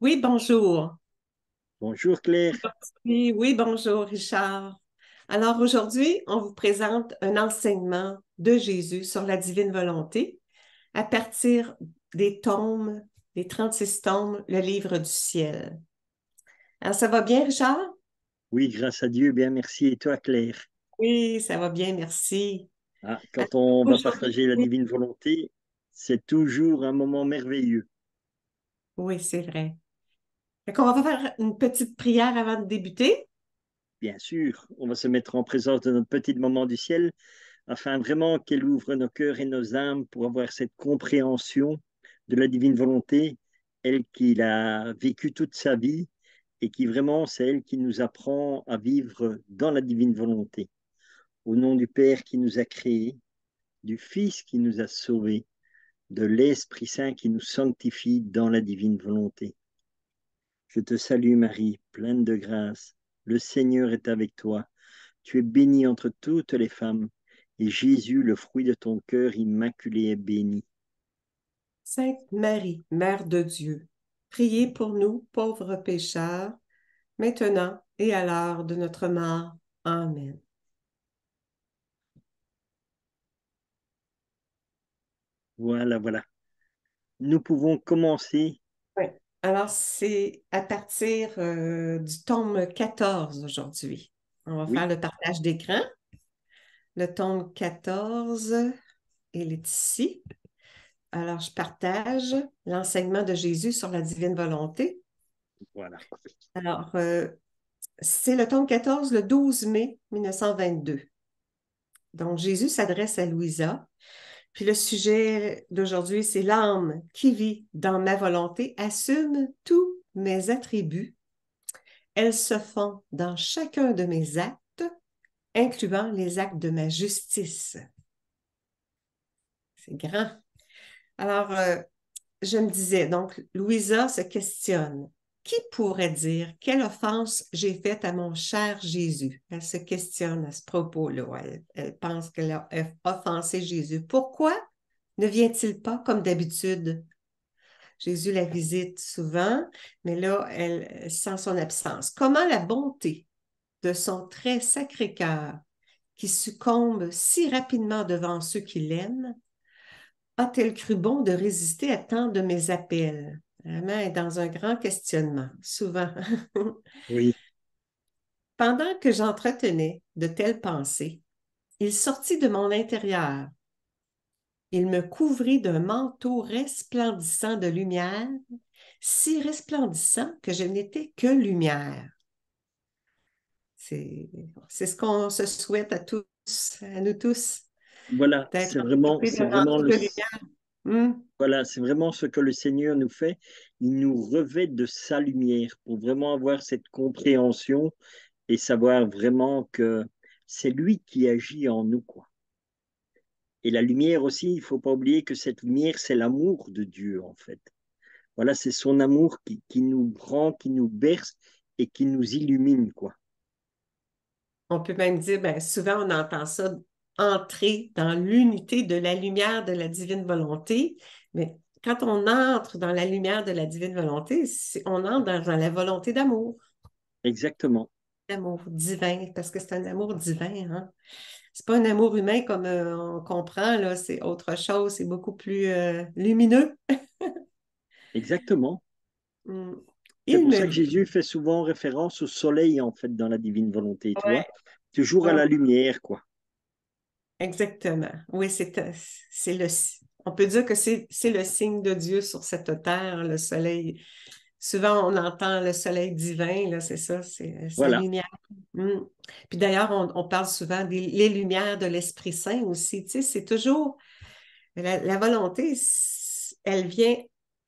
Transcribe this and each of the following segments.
Oui, bonjour. Bonjour Claire. Oui, bonjour, Richard. Alors aujourd'hui, on vous présente un enseignement de Jésus sur la divine volonté à partir des tomes, des 36 tomes, le livre du ciel. Alors, ça va bien, Richard? Oui, grâce à Dieu, bien merci. Et toi Claire? Oui, ça va bien, merci. Ah, Alors, quand on va aujourd'hui, partager la divine volonté, c'est toujours un moment merveilleux. oui, c'est vrai. Fait qu'on va faire une petite prière avant de débuter. Bien sûr, on va se mettre en présence de notre petit moment du ciel afin vraiment qu'elle ouvre nos cœurs et nos âmes pour avoir cette compréhension de la divine volonté, elle qui l'a vécu toute sa vie et qui vraiment, c'est elle qui nous apprend à vivre dans la divine volonté. Au nom du Père qui nous a créés, du Fils qui nous a sauvés, de l'Esprit Saint qui nous sanctifie dans la divine volonté. Je te salue Marie, pleine de grâce. Le Seigneur est avec toi. Tu es bénie entre toutes les femmes, et Jésus, le fruit de ton cœur immaculé, est béni. Sainte Marie, Mère de Dieu, priez pour nous, pauvres pécheurs, maintenant et à l'heure de notre mort. Amen. Voilà, voilà. Nous pouvons commencer. Oui. Alors, c'est à partir du tome 14 aujourd'hui. On va Oui, faire le partage d'écran. Le tome 14, il est ici. Alors, je partage l'enseignement de Jésus sur la divine volonté. voilà. Alors, c'est le tome 14, le 12 mai 1922. Donc, Jésus s'adresse à Louisa. Puis le sujet d'aujourd'hui, c'est l'âme qui vit dans ma volonté assume tous mes attributs. Elles se font dans chacun de mes actes, incluant les actes de ma justice. C'est grand. Alors, je me disais, donc, Louisa se questionne. Qui pourrait dire quelle offense j'ai faite à mon cher Jésus? Elle se questionne à ce propos-là. Elle pense qu'elle a offensé Jésus. Pourquoi ne vient-il pas comme d'habitude? Jésus la visite souvent, mais là, elle sent son absence. Comment la bonté de son très sacré cœur, qui succombe si rapidement devant ceux qui l'aiment, a-t-elle cru bon de résister à tant de mes appels? Vraiment, elle est dans un grand questionnement, souvent. Oui, Pendant que j'entretenais de telles pensées, il sortit de mon intérieur. Il me couvrit d'un manteau resplendissant de lumière, si resplendissant que je n'étais que lumière. C'est, c'est ce qu'on se souhaite à tous, à nous tous, voilà, d'être enveloppés d'un c'est vraiment manteau de lumière. Hmm. voilà, c'est vraiment ce que le Seigneur nous fait. Il nous revêt de sa lumière pour vraiment avoir cette compréhension et savoir vraiment que c'est lui qui agit en nous, quoi. Et la lumière aussi, il faut pas oublier que cette lumière, c'est l'amour de Dieu, en fait. Voilà, c'est son amour qui nous prend, qui nous berce et qui nous illumine, quoi. On peut même dire, ben, souvent on entend ça, entrer dans l'unité de la lumière de la divine volonté, mais quand on entre dans la lumière de la divine volonté, on entre dans la volonté d'amour, Exactement. d'amour divin, parce que c'est un amour divin, hein? C'est pas un amour humain comme on comprend, là, c'est autre chose, c'est beaucoup plus lumineux. Exactement. Hmm. C'est Il pour me ça que dit, Jésus fait souvent référence au soleil, en fait, dans la divine volonté, tu vois. ouais, Toujours à ouais, la lumière, quoi. exactement. Oui, c'est le, on peut dire que c'est le signe de Dieu sur cette terre, le soleil. Souvent, on entend le soleil divin, là, c'est ça, c'est sa Voilà, lumière. Mm. Puis d'ailleurs, on parle souvent des les lumières de l'Esprit Saint aussi. Tu sais, c'est toujours la volonté, elle vient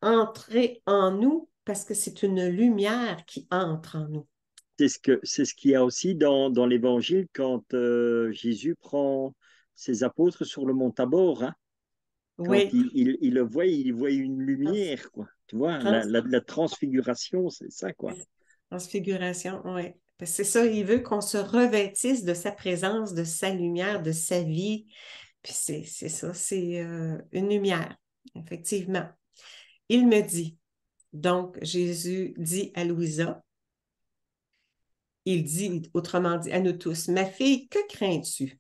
entrer en nous parce que c'est une lumière qui entre en nous. c'est ce qu'il y a aussi dans l'Évangile quand Jésus prend ses apôtres sur le mont Tabor, hein. Quand Oui, il le voit, il voit une lumière, quoi. Tu vois, trans, la transfiguration, c'est ça, quoi. transfiguration, oui. Parce que c'est ça, il veut qu'on se revêtisse de sa présence, de sa lumière, de sa vie. Puis c'est ça, c'est une lumière, effectivement. Il me dit, Donc, Jésus dit à Louisa, il dit, autrement dit, à nous tous, ma fille, que crains-tu?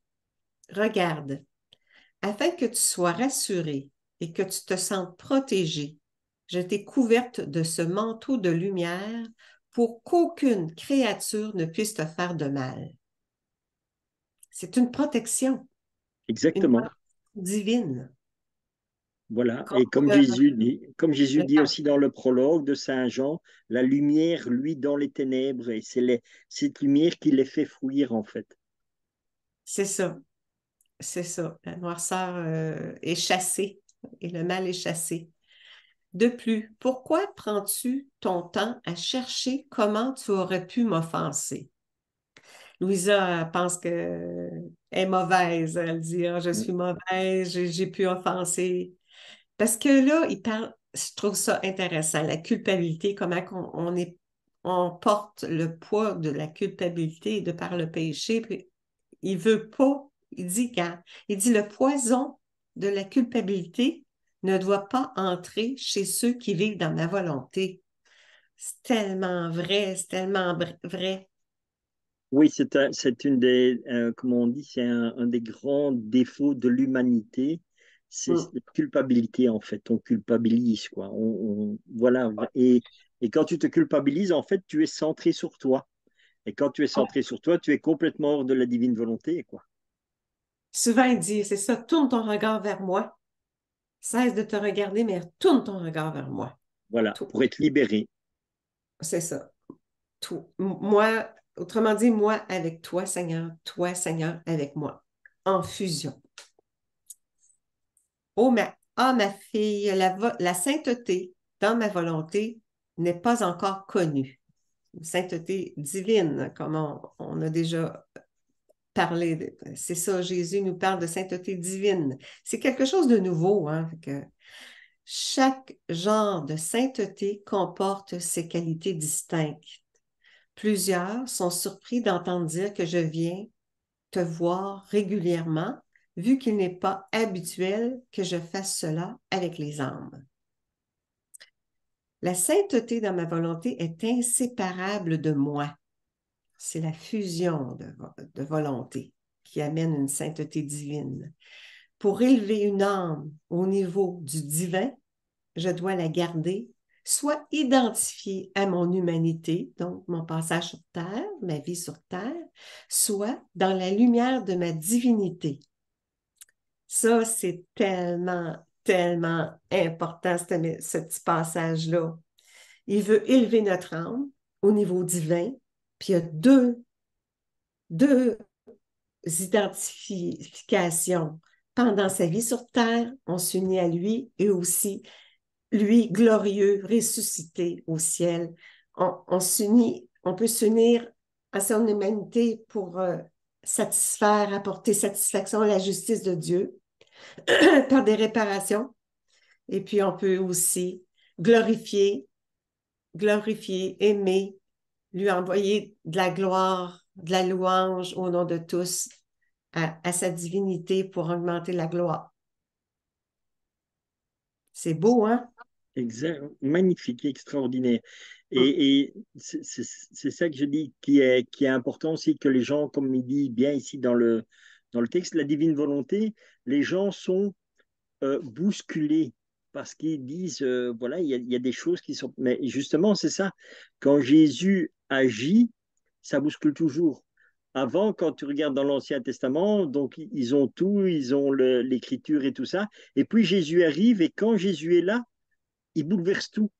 Regarde, afin que tu sois rassurée et que tu te sentes protégée, je t'ai couverte de ce manteau de lumière pour qu'aucune créature ne puisse te faire de mal. C'est une protection, une Exactement. protection divine. Voilà. Et Contre Comme Jésus le dit mal. aussi dans le prologue de Saint Jean, la lumière, lui, dans les ténèbres, et cette lumière qui les fait fuir, en fait. C'est ça, c'est ça. La noirceur est chassée et le mal est chassé. De plus, pourquoi prends-tu ton temps à chercher comment tu aurais pu m'offenser? Louisa pense qu'elle est mauvaise. Elle dit, ah, je suis mauvaise, j'ai pu offenser. Parce que là, il parle, je trouve ça intéressant, la culpabilité, comment on porte le poids de la culpabilité de par le péché. Puis il veut pas, il dit le poison de la culpabilité ne doit pas entrer chez ceux qui vivent dans ma volonté. C'est tellement vrai, c'est tellement vrai. Oui, c'est une des, comment on dit, c'est un des grands défauts de l'humanité, c'est Mm. la culpabilité en fait. On culpabilise quoi. Voilà. Et quand tu te culpabilises, en fait, tu es centré sur toi. Et quand tu es centré sur toi, tu es complètement hors de la divine volonté quoi. Souvent, il dit, c'est ça, tourne ton regard vers moi. Cesse de te regarder, mais tourne ton regard vers moi. Voilà, Tout. pour être libéré. C'est ça. Tout. Moi, autrement dit, moi avec toi, Seigneur, avec moi. En fusion. Ma fille, la sainteté dans ma volonté n'est pas encore connue. Une sainteté divine, comme on a déjà parlé. C'est ça, Jésus nous parle de sainteté divine. C'est quelque chose de nouveau, hein? Que chaque genre de sainteté comporte ses qualités distinctes. Plusieurs sont surpris d'entendre dire que je viens te voir régulièrement, vu qu'il n'est pas habituel que je fasse cela avec les âmes. La sainteté dans ma volonté est inséparable de moi. C'est la fusion de volonté qui amène une sainteté divine. Pour élever une âme au niveau du divin, je dois la garder, soit identifiée à mon humanité, donc mon passage sur Terre, ma vie sur Terre, soit dans la lumière de ma divinité. Ça, c'est tellement, tellement important, ce petit passage-là. Il veut élever notre âme au niveau divin, puis il y a deux identifications. Pendant sa vie sur Terre, on s'unit à lui et aussi lui glorieux, ressuscité au ciel. On s'unit, on peut s'unir à son humanité pour satisfaire, apporter satisfaction à la justice de Dieu par des réparations. Et puis on peut aussi glorifier, aimer, lui envoyer de la gloire, de la louange au nom de tous à sa divinité pour augmenter la gloire. C'est beau, hein? Magnifique, extraordinaire. Mm. Et c'est ça que je dis qui est important aussi que les gens, comme il dit bien ici dans le texte, la divine volonté, les gens sont bousculés parce qu'ils disent, voilà, il y a des choses qui sont... Mais justement, c'est ça. Quand Jésus agit, ça bouscule toujours. Avant, quand tu regardes dans l'Ancien Testament, donc ils ont tout, ils ont l'écriture et tout ça. Et puis Jésus arrive et quand Jésus est là, il bouleverse tout.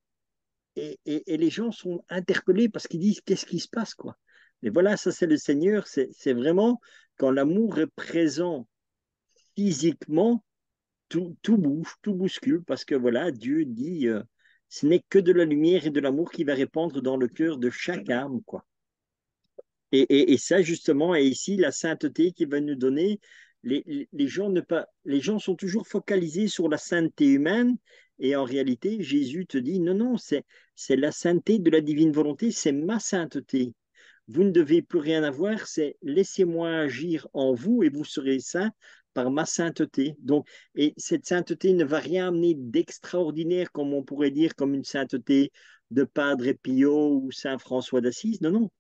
Et les gens sont interpellés parce qu'ils disent qu'est-ce qui se passe, quoi. Et voilà, ça c'est le Seigneur, c'est vraiment quand l'amour est présent physiquement, tout bouge, tout bouscule, parce que voilà, Dieu dit, ce n'est que de la lumière et de l'amour qui va répandre dans le cœur de chaque âme, quoi. Et ça, justement, est ici la sainteté qui va nous donner. Les gens les gens sont toujours focalisés sur la sainteté humaine, et en réalité, Jésus te dit, non, non, c'est la sainteté de la divine volonté, c'est ma sainteté. Vous ne devez plus rien avoir, c'est laissez-moi agir en vous et vous serez saints par ma sainteté. Donc, et cette sainteté ne va rien amener d'extraordinaire, comme on pourrait dire, comme une sainteté de Padre Pio ou Saint François d'Assise. Non, non,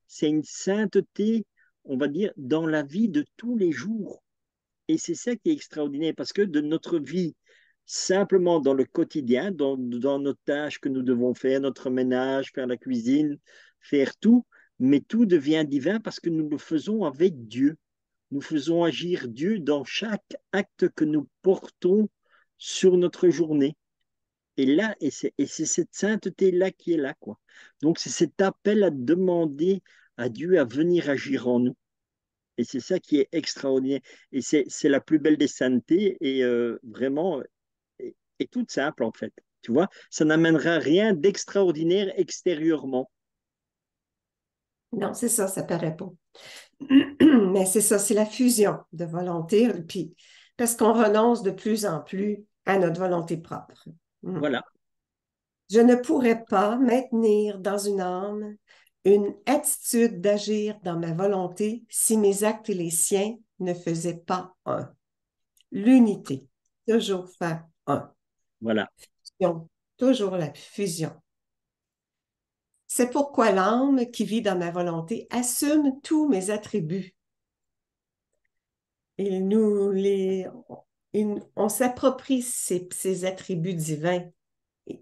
c'est une sainteté, on va dire, dans la vie de tous les jours. Et c'est ça qui est extraordinaire, parce que de notre vie, simplement dans le quotidien, dans nos tâches que nous devons faire, notre ménage, faire la cuisine, faire tout, mais tout devient divin parce que nous le faisons avec Dieu. Nous faisons agir Dieu dans chaque acte que nous portons sur notre journée. Et là, et c'est cette sainteté-là qui est là, quoi. Donc, c'est cet appel à demander à Dieu à venir agir en nous. Et c'est ça qui est extraordinaire. Et c'est la plus belle des saintetés et vraiment, et toute simple, en fait. Tu vois, ça n'amènera rien d'extraordinaire extérieurement. Non, c'est ça paraît pas. Mais c'est ça, c'est la fusion de volonté, puis parce qu'on renonce de plus en plus à notre volonté propre. Mm. Voilà, Je ne pourrais pas maintenir dans une âme une attitude d'agir dans ma volonté si mes actes et les siens ne faisaient pas un. L'unité, toujours faire un. voilà, Fusion, toujours la fusion. C'est pourquoi l'âme qui vit dans ma volonté assume tous mes attributs. Il nous les, on s'approprie ces attributs divins.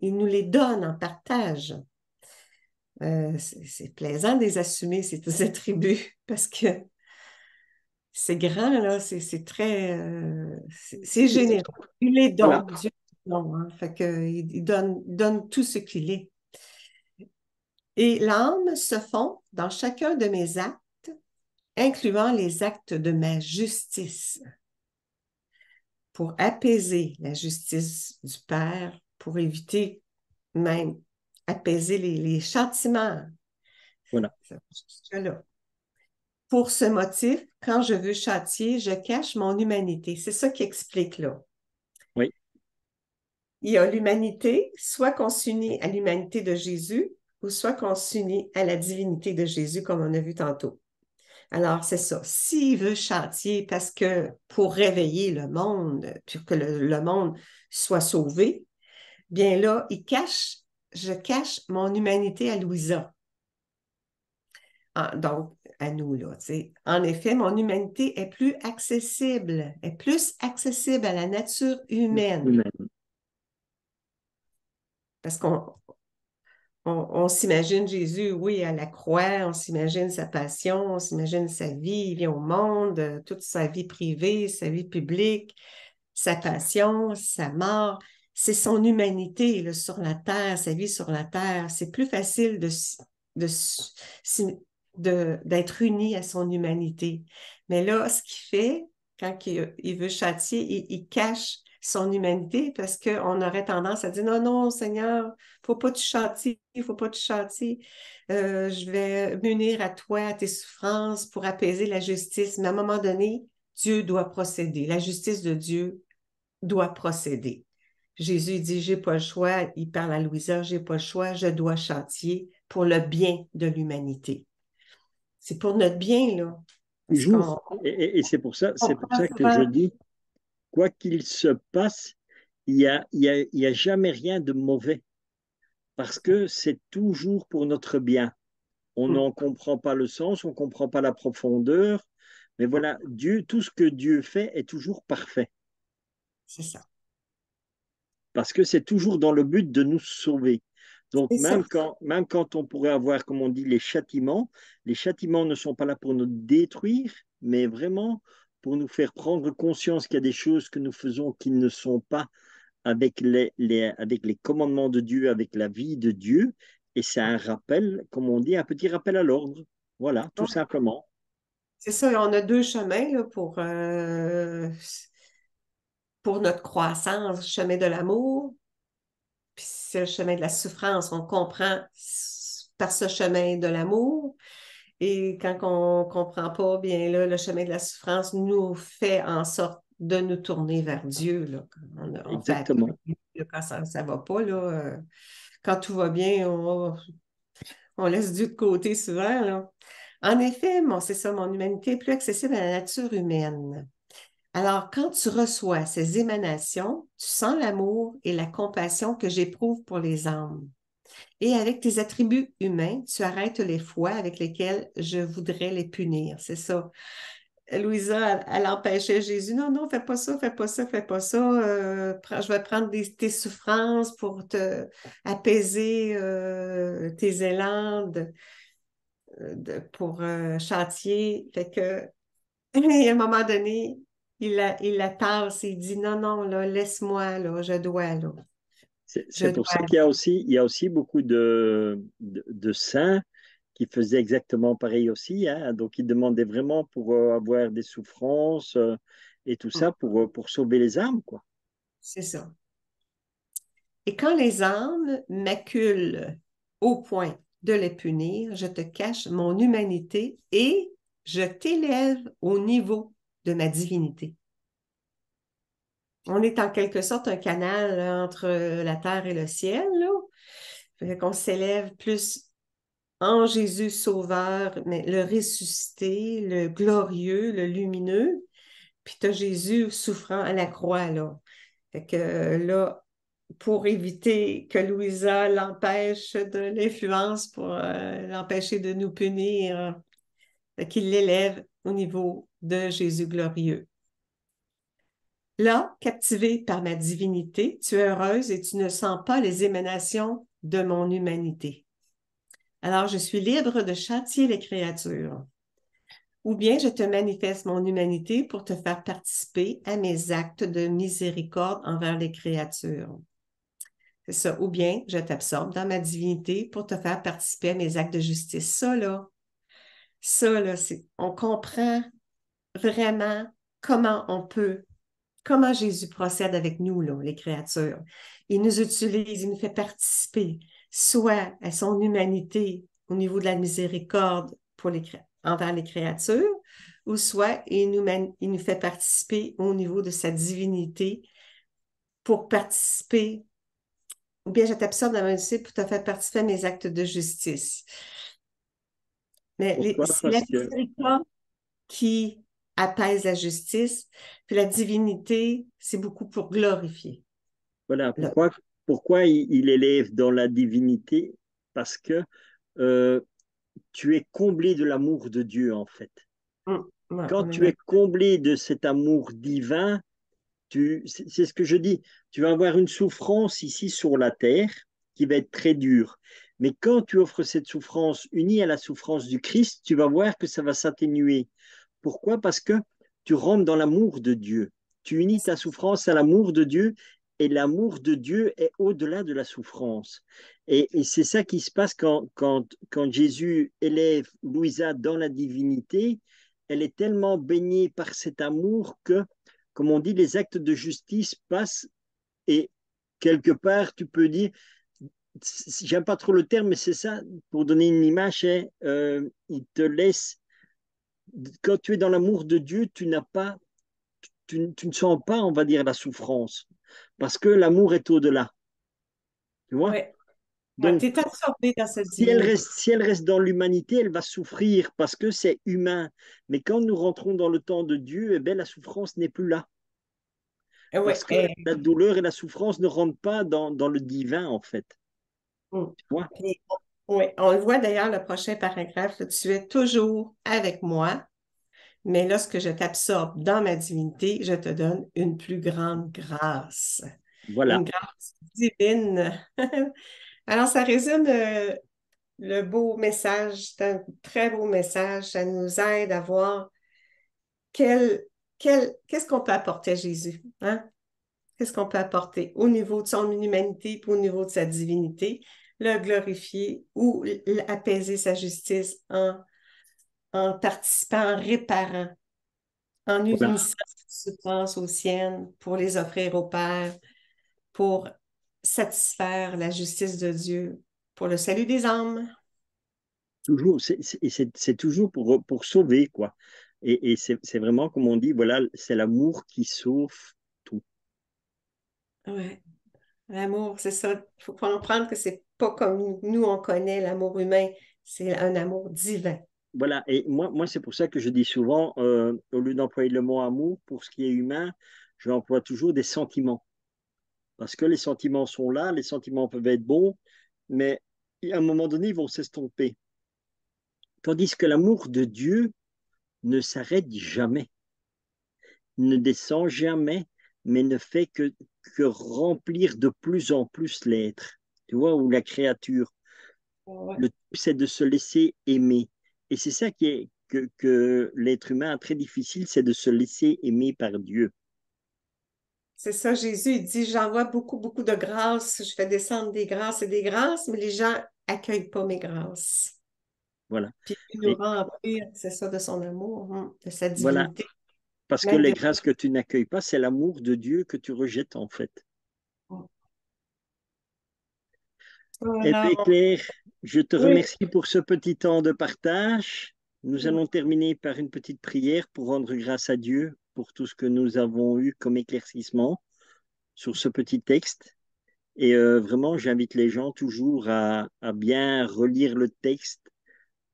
Il nous les donne en partage. C'est plaisant de les assumer, ces attributs, parce que c'est grand, là, c'est très, c'est généreux. Il les voilà. donne, Dieu les donne, hein. Fait que, il donne tout ce qu'il est. Et l'âme se fond dans chacun de mes actes, incluant les actes de ma justice, pour apaiser la justice du Père, pour éviter même apaiser les châtiments. Voilà. Là. Pour ce motif, quand je veux châtier, je cache mon humanité. C'est ça qui explique là. Oui, Il y a l'humanité, soit qu'on s'unit à l'humanité de Jésus, ou soit qu'on s'unit à la divinité de Jésus, comme on a vu tantôt. Alors, c'est ça. S'il veut châtier parce que pour réveiller le monde, pour que le monde soit sauvé, bien là, je cache mon humanité à Louisa. Donc, à nous, là. T'sais. En effet, mon humanité est plus accessible à la nature humaine. humaine. Parce qu'on s'imagine Jésus, oui, à la croix, on s'imagine sa passion, on s'imagine sa vie, il vient au monde, toute sa vie privée, sa vie publique, sa passion, sa mort. C'est son humanité là, sur la terre, sa vie sur la terre. C'est plus facile de, d'être uni à son humanité. Mais là, ce qu'il fait, quand il veut châtier, il cache son humanité parce qu'on aurait tendance à dire non, non, Seigneur, faut pas que tu châties, faut pas que tu châties. Je vais m'unir à toi, à tes souffrances pour apaiser la justice. Mais à un moment donné, Dieu doit procéder. La justice de Dieu doit procéder. Jésus dit, j'ai pas le choix. Il parle à Louisa, j'ai pas le choix. Je dois châtier pour le bien de l'humanité. C'est pour notre bien, là. Parce Toujours. qu'on Et on c'est pour prend ça que je souvent. dis, quoi qu'il se passe, il y a jamais rien de mauvais parce que c'est toujours pour notre bien. On Hmm, n'en comprend pas le sens, on ne comprend pas la profondeur, mais voilà, Dieu, tout ce que Dieu fait est toujours parfait c'est ça. parce que c'est toujours dans le but de nous sauver. Donc, C'est ça. même quand on pourrait avoir, comme on dit, les châtiments ne sont pas là pour nous détruire, mais vraiment pour nous faire prendre conscience qu'il y a des choses que nous faisons qui ne sont pas avec avec les commandements de Dieu, avec la vie de Dieu. Et c'est un rappel, comme on dit, un petit rappel à l'ordre. Voilà, tout Ouais. simplement. C'est ça. On a deux chemins là, pour notre croissance, le chemin de l'amour, puis c'est le chemin de la souffrance. On comprend par ce chemin de l'amour. Et quand on ne comprend pas, bien là, le chemin de la souffrance nous fait en sorte de nous tourner vers Dieu. Là. On fait appel Exactement. à Dieu quand ça ne va pas. Là, quand tout va bien, on laisse Dieu de côté souvent. Là. En effet, c'est ça, mon humanité est plus accessible à la nature humaine. Alors, quand tu reçois ces émanations, tu sens l'amour et la compassion que j'éprouve pour les âmes. Et avec tes attributs humains, tu arrêtes les fois avec lesquelles je voudrais les punir. C'est ça. Louisa, elle empêchait Jésus. Non, non, fais pas ça, fais pas ça, fais pas ça. Je vais prendre tes souffrances pour te apaiser tes élans pour chantier. Fait que, à un moment donné, il la tasse et il dit non, non, là, laisse-moi, là, je dois, là. Je C'est pour ça dois. qu'il y a aussi beaucoup de saints qui faisaient exactement pareil aussi, hein. Donc, ils demandaient vraiment pour avoir des souffrances et tout ça pour sauver les âmes, quoi. C'est ça. Et quand les âmes m'acculent au point de les punir, je te cache mon humanité et je t'élève au niveau de ma divinité. On est en quelque sorte un canal entre la terre et le ciel, là. Fait qu'on s'élève plus en Jésus sauveur, mais le ressuscité, le glorieux, le lumineux. Puis tu as Jésus souffrant à la croix, là. Fait que là, pour éviter que Louisa l'empêche de l'influence, pour l'empêcher de nous punir, qu'il l'élève au niveau de Jésus glorieux. Là, captivé par ma divinité, tu es heureuse et tu ne sens pas les émanations de mon humanité. Alors, je suis libre de châtier les créatures. Ou bien je te manifeste mon humanité pour te faire participer à mes actes de miséricorde envers les créatures. C'est ça. Ou bien je t'absorbe dans ma divinité pour te faire participer à mes actes de justice. Ça, là, on comprend vraiment comment on peut, comment Jésus procède avec nous, là, les créatures. Il nous utilise, il nous fait participer, soit à son humanité au niveau de la miséricorde envers les créatures, ou soit il nous fait participer au niveau de sa divinité pour participer ou bien je t'absorbe dans mon disciple pour te faire participer à mes actes de justice. Mais Pourquoi? c'est la Parce que, miséricorde qui apaise la justice, puis la divinité, c'est beaucoup pour glorifier. voilà, Là. pourquoi il élève dans la divinité? Parce que euh, tu es comblé de l'amour de Dieu, en fait. Ouais, Quand on est tu es d'accord. comblé de cet amour divin, c'est ce que je dis, tu vas avoir une souffrance ici sur la terre qui va être très dure. Mais quand tu offres cette souffrance unie à la souffrance du Christ, tu vas voir que ça va s'atténuer. Pourquoi? Parce que tu rentres dans l'amour de Dieu. Tu unis ta souffrance à l'amour de Dieu et l'amour de Dieu est au-delà de la souffrance. Et c'est ça qui se passe quand Jésus élève Louisa dans la divinité. Elle est tellement baignée par cet amour que, comme on dit, les actes de justice passent et quelque part, tu peux dire, j'aime pas trop le terme, mais c'est ça, pour donner une image, il te laisse, quand tu es dans l'amour de Dieu, tu n'as pas, tu ne sens pas, on va dire, la souffrance, parce que l'amour est au-delà, tu vois? Ouais. Ouais, Donc, tu es absorbé dans cette divinité. si elle reste dans l'humanité, elle va souffrir parce que c'est humain. Mais quand nous rentrons dans le temps de Dieu, eh bien, la souffrance n'est plus là. Ouais, Parce que la douleur et la souffrance ne rentrent pas dans le divin, en fait. Tu vois? puis, ouais, on le voit d'ailleurs, le prochain paragraphe, là, tu es toujours avec moi, mais lorsque je t'absorbe dans ma divinité, je te donne une plus grande grâce, une Voilà. grâce divine. Alors, ça résume le beau message, c'est un très beau message. Ça nous aide à voir qu'est-ce qu'on peut apporter à Jésus, hein? Qu'est-ce qu'on peut apporter au niveau de son humanité puis au niveau de sa divinité, le glorifier ou apaiser sa justice en participant, en réparant, en Voilà. unissant ses souffrances aux siennes pour les offrir au Père, pour satisfaire la justice de Dieu, pour le salut des âmes. Toujours, c'est toujours pour sauver, quoi. Et c'est vraiment, comme on dit, voilà, c'est l'amour qui sauve tout. Ouais. L'amour, c'est ça. Il faut comprendre que c'est pas comme nous, on connaît l'amour humain, c'est un amour divin. voilà. Et moi c'est pour ça que je dis souvent, au lieu d'employer le mot amour, pour ce qui est humain, j'emploie toujours des sentiments. Parce que les sentiments sont là, les sentiments peuvent être bons, mais à un moment donné, ils vont s'estomper. Tandis que l'amour de Dieu ne s'arrête jamais, ne descend jamais, mais ne fait que remplir de plus en plus l'être. Tu vois, ou la créature. Ouais. Le tout, c'est de se laisser aimer. Et c'est ça que l'être humain a très difficile, c'est de se laisser aimer par Dieu. C'est ça, Jésus, il dit, j'envoie beaucoup, beaucoup de grâces, je fais descendre des grâces et des grâces, mais les gens accueillent pas mes grâces. Voilà. Puis il nous Et remplir, c'est ça, de son amour, de sa voilà. divinité, Parce que même les de... grâces que tu n'accueilles pas, c'est l'amour de Dieu que tu rejettes en fait. Eh bien, Alors, Claire, je te oui, remercie pour ce petit temps de partage. Nous allons terminer par une petite prière pour rendre grâce à Dieu pour tout ce que nous avons eu comme éclaircissement sur ce petit texte. Et vraiment, j'invite les gens toujours à bien relire le texte,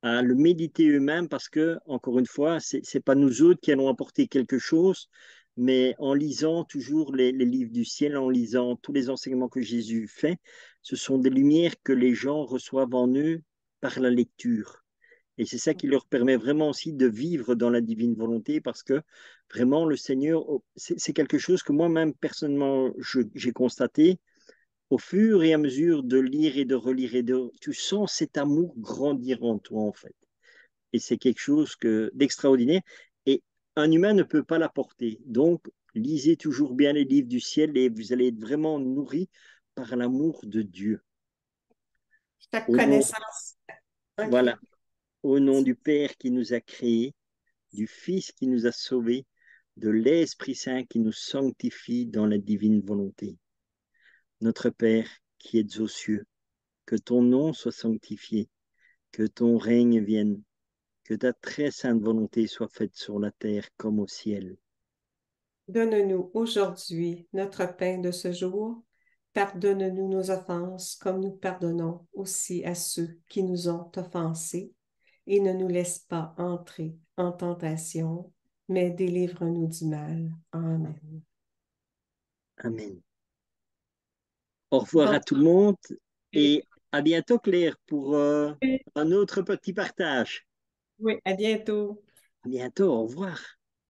à le méditer eux-mêmes parce que, encore une fois, c'est pas nous autres qui allons apporter quelque chose, mais en lisant toujours les livres du ciel, en lisant tous les enseignements que Jésus fait, ce sont des lumières que les gens reçoivent en eux par la lecture. Et c'est ça qui leur permet vraiment aussi de vivre dans la divine volonté parce que vraiment le Seigneur, c'est quelque chose que moi-même personnellement j'ai constaté au fur et à mesure de lire et de relire tu sens cet amour grandir en toi en fait. Et c'est quelque chose d'extraordinaire. Et un humain ne peut pas l'apporter. Donc, lisez toujours bien les livres du ciel et vous allez être vraiment nourri par l'amour de Dieu. chaque Au nom, connaissance. OK. voilà, au nom du Père qui nous a créés, du Fils qui nous a sauvés, de l'Esprit Saint qui nous sanctifie dans la divine volonté. Notre Père qui es aux cieux, que ton nom soit sanctifié, que ton règne vienne, que ta très sainte volonté soit faite sur la terre comme au ciel. Donne-nous aujourd'hui notre pain de ce jour. Pardonne-nous nos offenses, comme nous pardonnons aussi à ceux qui nous ont offensés. Et ne nous laisse pas entrer en tentation, mais délivre-nous du mal. Amen. Amen. Au revoir à Bon, tout le monde et à bientôt Claire pour un autre petit partage. oui, à bientôt. À bientôt, au revoir.